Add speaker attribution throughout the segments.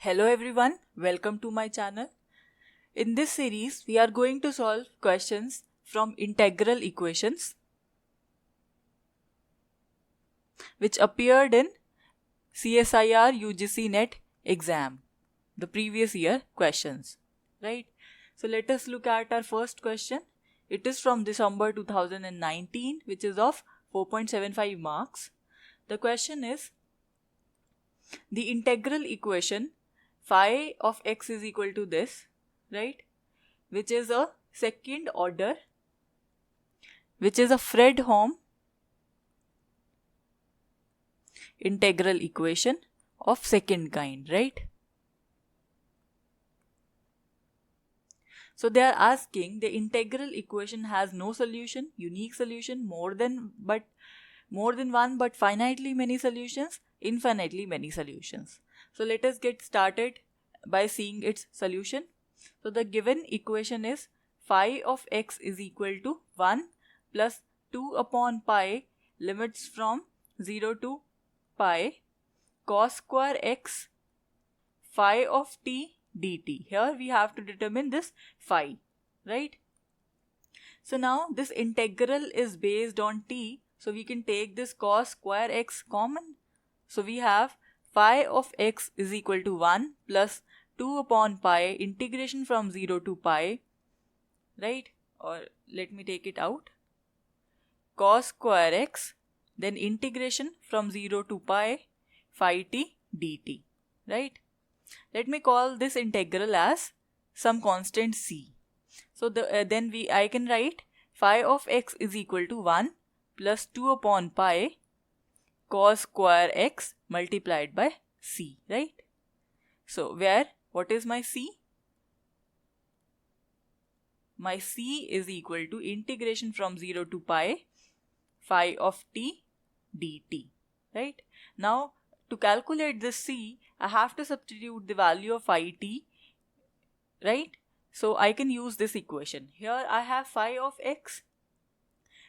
Speaker 1: Hello everyone, welcome to my channel. In this series, we are going to solve questions from integral equations which appeared in CSIR UGC NET exam, the previous year questions, right? So let us look at our first question. It is from December 2019, which is of 4.75 marks. The question is, the integral equation phi of x is equal to this, right, which is a second order, which is a Fredholm integral equation of second kind, right? So they are asking, the integral equation has no solution, unique solution, more than one but finitely many solutions, infinitely many solutions. So let us get started by seeing its solution. So the given equation is phi of x is equal to 1 plus 2 upon pi limits from 0 to pi cos square x phi of t dt. Here we have to determine this phi, right? So now this integral is based on t, so we can take this cos square x common. So we have phi of x is equal to 1 plus 2 upon pi integration from 0 to pi, right? Or let me take it out. Cos square x, then integration from 0 to pi phi t dt, right? Let me call this integral as some constant c. So I can write phi of x is equal to 1 plus 2 upon pi cos square x multiplied by c, right? So what is my c? My c is equal to integration from 0 to pi phi of t dt, right? Now to calculate this c, I have to substitute the value of phi t, right? So I can use this equation. Here I have phi of x,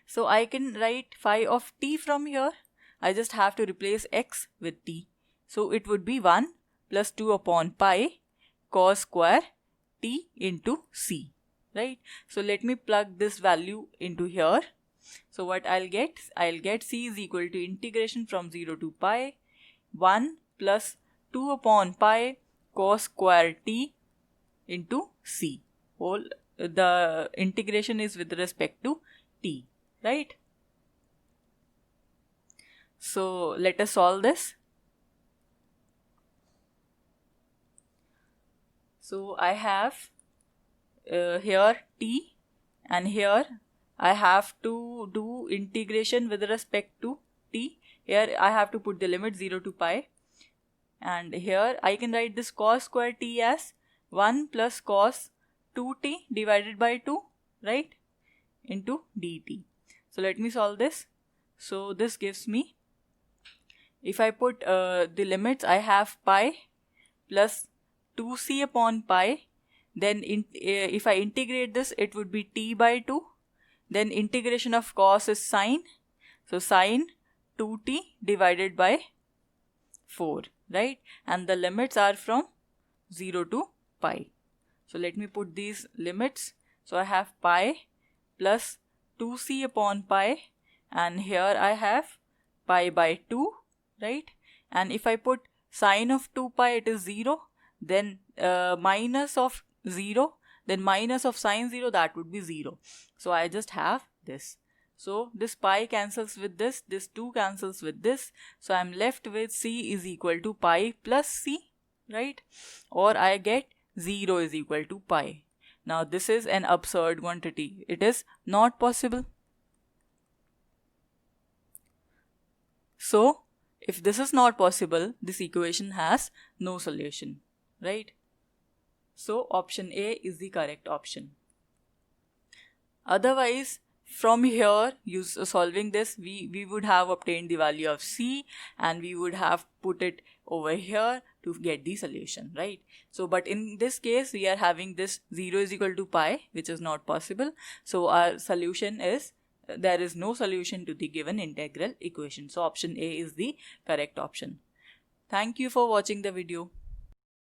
Speaker 1: so I can write phi of t from here. I just have to replace x with t. So it would be 1 plus 2 upon pi cos square t into c, right? So let me plug this value into here. So what I'll get c is equal to integration from 0 to pi 1 plus 2 upon pi cos square t into c. The integration is with respect to t, right? So let us solve this. So I have here t, and here I have to do integration with respect to t. Here I have to put the limit 0 to pi, and here I can write this cos square t as 1 plus cos 2t divided by 2, right, into dt. So let me solve this. So this gives me, if I put the limits, I have pi plus 2c upon pi. Then if I integrate this, it would be t by 2. Then integration of cos is sine. So sine 2t divided by 4, right? And the limits are from 0 to pi. So let me put these limits. So I have pi plus 2c upon pi, and here I have pi by 2, right? And if I put sine of 2 pi, it is 0. Then minus of 0, then minus of sine 0, that would be 0. So I just have this. So this pi cancels with this 2 cancels with this. So I'm left with c is equal to pi plus c, right? Or I get 0 is equal to pi. Now this is an absurd quantity. It is not possible. So if this is not possible, this equation has no solution, right? So option A is the correct option. Otherwise, from here, solving this, we would have obtained the value of c, and we would have put it over here to get the solution, right? So but in this case, we are having this 0 is equal to pi, which is not possible. So our solution is, there is no solution to the given integral equation. So option A is the correct option. Thank you for watching the video.